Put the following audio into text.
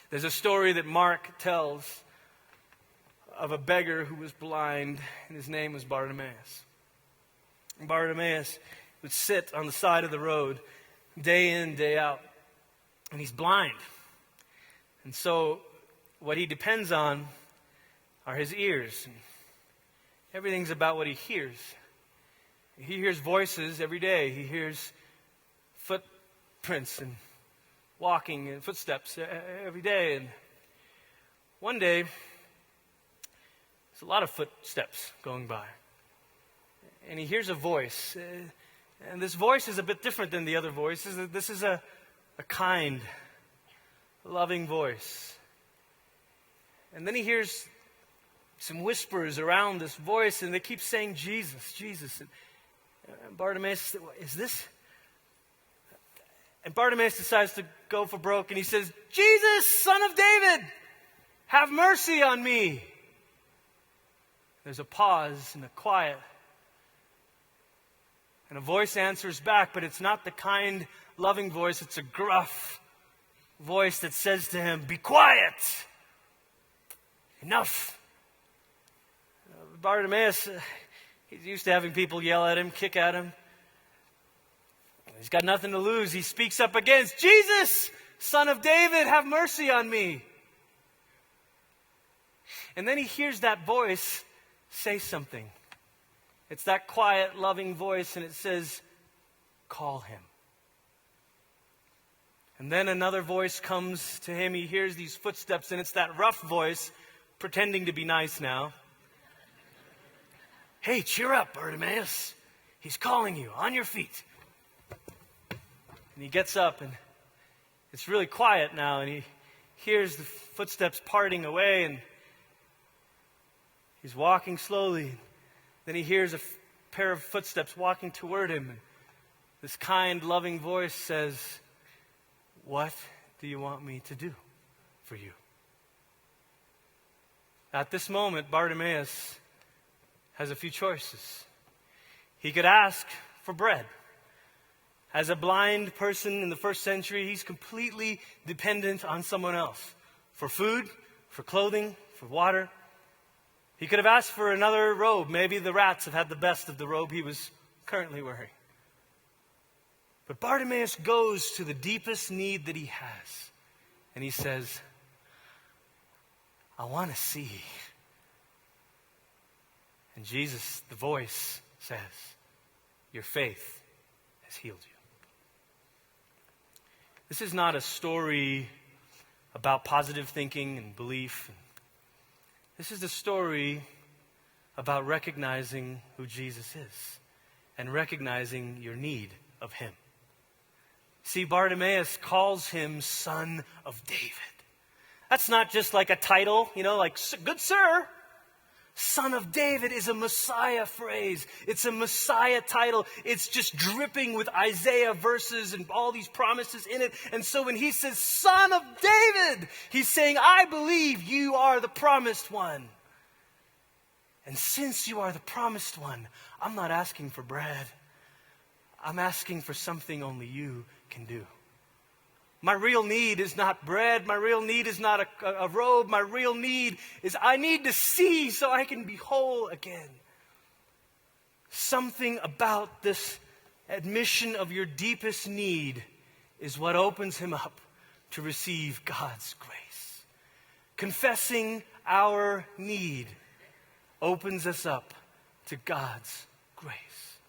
There's a story that Mark tells of a beggar who was blind, and his name was Bartimaeus. And Bartimaeus would sit on the side of the road day in, day out, and he's blind. And so what he depends on are his ears. And everything's about what he hears. He hears voices every day. He hears footprints and walking and footsteps every day. And one day, there's a lot of footsteps going by. And he hears a voice. And this voice is a bit different than the other voices. This is a kind, loving voice. And then he hears some whispers around this voice, and they keep saying, Jesus, Jesus. And Bartimaeus says, is this? And Bartimaeus decides to go for broke, and he says, Jesus, Son of David, have mercy on me. There's a pause and a quiet. And a voice answers back, but it's not the kind, loving voice. It's a gruff voice that says to him, be quiet. Enough. Bartimaeus, he's used to having people yell at him, kick at him. He's got nothing to lose. He speaks up again. Jesus, Son of David, have mercy on me. And then he hears that voice say something. It's that quiet, loving voice, and it says, call him. And then another voice comes to him. He hears these footsteps, and it's that rough voice, pretending to be nice now. Hey, cheer up, Bartimaeus. He's calling you. On your feet. And he gets up, and it's really quiet now, and he hears the footsteps parting away, and he's walking slowly. Then he hears a pair of footsteps walking toward him, and this kind, loving voice says, what do you want me to do for you? At this moment, Bartimaeus has a few choices. He could ask for bread. As a blind person in the first century, he's completely dependent on someone else for food, for clothing, for water. He could have asked for another robe. Maybe the rats have had the best of the robe he was currently wearing. But Bartimaeus goes to the deepest need that he has. And he says, I want to see. And Jesus, the voice, says, your faith has healed you. This is not a story about positive thinking and belief. This is a story about recognizing who Jesus is and recognizing your need of him. See, Bartimaeus calls him Son of David. That's not just like a title, like good sir. Son of David is a Messiah phrase. It's a Messiah title. It's just dripping with Isaiah verses and all these promises in it. And so when he says, Son of David, he's saying, I believe you are the promised one. And since you are the promised one, I'm not asking for bread. I'm asking for something only you can do. My real need is not bread. My real need is not a robe. My real need is I need to see so I can be whole again. Something about this admission of your deepest need is what opens him up to receive God's grace. Confessing our need opens us up to God's grace.